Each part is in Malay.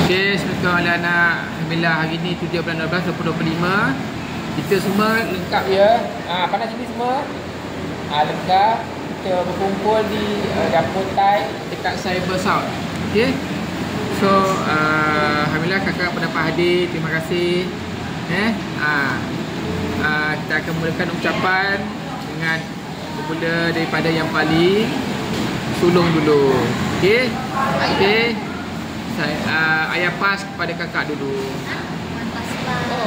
Okey, Assalamualaikum anak-anak. Alhamdulillah hari ni 7 bulan 12 2025. Kita semua lengkap ya. Panas sini semua. Lengkap. Kita berkumpul di dapur Thai dekat Cyber South. Okey. So, alhamdulillah kakak pendapat hadir. Terima kasih. Kita akan mulakan ucapan dengan bermula daripada yang paling sulung dulu. Okey. Okey. Ayah pas kepada kakak dulu.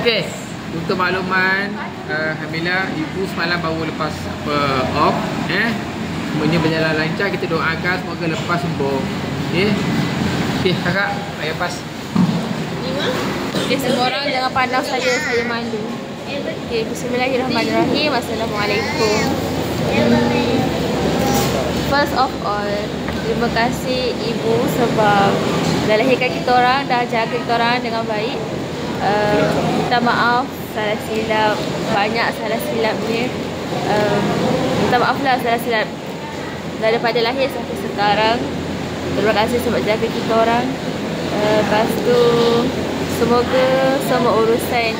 Okey, untuk makluman, alhamdulillah ibu semalam baru lepas off. Semuanya berjalan lancar. Kita doakan semoga lepas sembuh. Okey. Okey, kakak, ayah pas. Okey, semua orang jangan pandang saja saya malu. Okey, bismillahirrahmanirrahim. Assalamualaikum. First of all, terima kasih ibu sebab dah lahirkan kita orang, dah jaga kita orang dengan baik. Minta maaf salah silap, banyak salah silapnya. Minta maaf lah salah silap daripada lahir sampai sekarang. Terima kasih sebab jaga kita orang. Lepas tu semoga semua urusan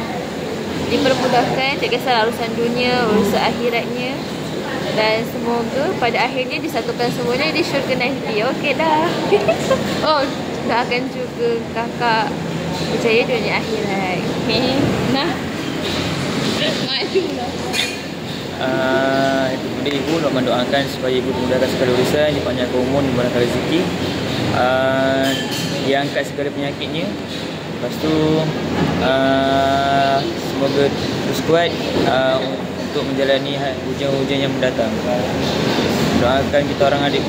dipermudahkan, tak kisahlah urusan dunia, urusan akhiratnya. Dan semoga pada akhirnya disatukan semuanya di syurga nanti. Okey dah. Oh, doakan juga kakak berjaya dunia akhirat. Nah, maju lah. Itu benda ibu nak mendoakan supaya ibu dimudahkan segala urusan, dipanjangkan umur, dimudahkan rezeki, diangkat segala penyakitnya. Lepas tu semoga terus kuat untuk menjalani hujan-hujan yang mendatang. Doakan kita orang adik,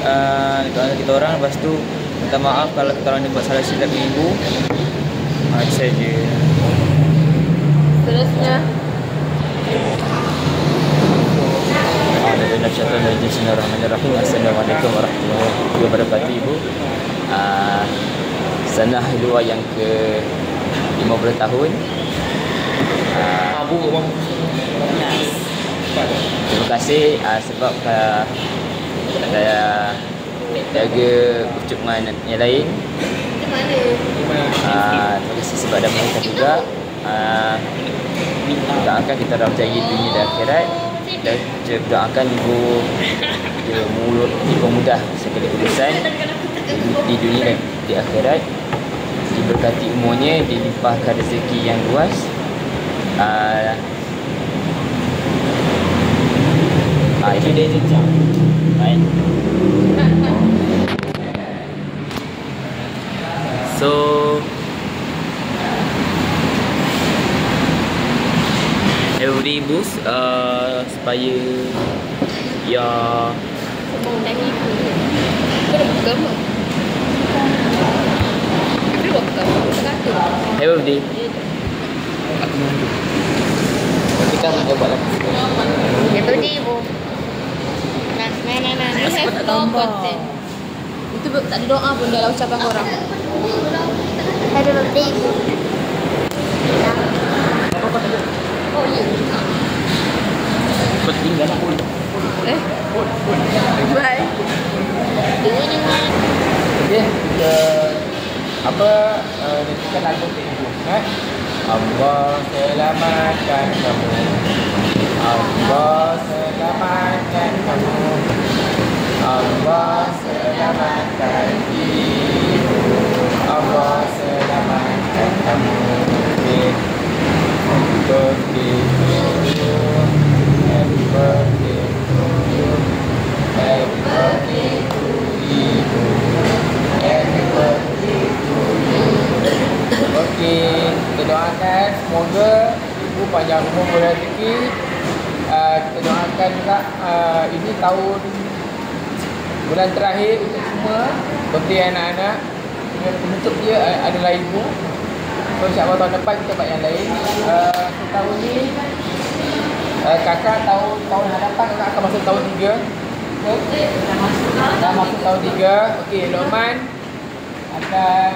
doakan kita orang. Lepas tu minta maaf kalau kita orang buat salah silap dengan ibu. Itu saja. Terusnya Bismillahirrahmanirrahim. Assalamualaikum warahmatullahi wabarakatuh ibu. Sanah luar yang ke 50 tahun. Terima kasih sebab saya jaga ucapan yang lain. Terima kasih sebab dah melahirkan juga. Doakan kita dalam berjaya dunia dan akhirat. Dan doakan ibu dipermudah segala urusan di dunia dan di akhirat. Diberkati umurnya, dilimpahkan rezeki yang luas. Itu dia jejak. Baik. So every ibu supaya ya semua dah hidup. Kena buka mah. Kena buka mah. every kita boleh buat lagi. Itu dia ibu. Nah. Have no content. Itu tak ada doa pun dalam ucapan korang. Happy birthday ibu. Oh ya. Penting dah nak pun. Bye. Okey, kita kita lagu untuk ibu. Allah selamatkan kamu. Allah selamatkan kamu. Allah selamatkan ibu. Allah selamatkan kamu. Happy birthday to you. Happy birthday to you. Happy birthday to ibu. Happy birthday to you. Okey, kita doakan semoga ibu panjang umur berrezeki. Kita doakan juga ini tahun bulan terakhir untuk semua birthday anak-anak. Penutup dia adalah ibu. So insyaAllah tahun depan kita buat yang lain. Tahun ni kakak tahun hadapan kakak akan masuk tahun 3. Dah masuk tahun 3. Okey, Lokman akan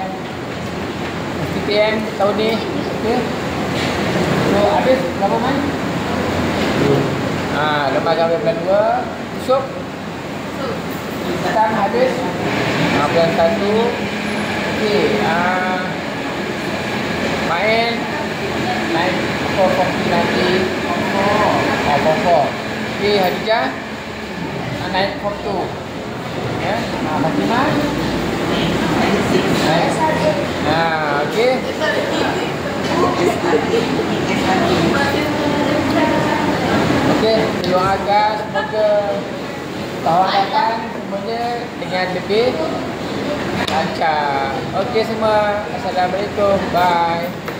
SPTM tahun ni. Okey. So habis berapa man? Lokman akan bulan 2. Yusuf Sekarang habis bulan 1. Okey. Pokok. Okey, Hadijah. Naik foto. Ya. Fatimah. Naik. Okey. Okey, doakan semoga tahun datang semuanya dengan lebih lancar. Okey semua. Assalamualaikum. Bye.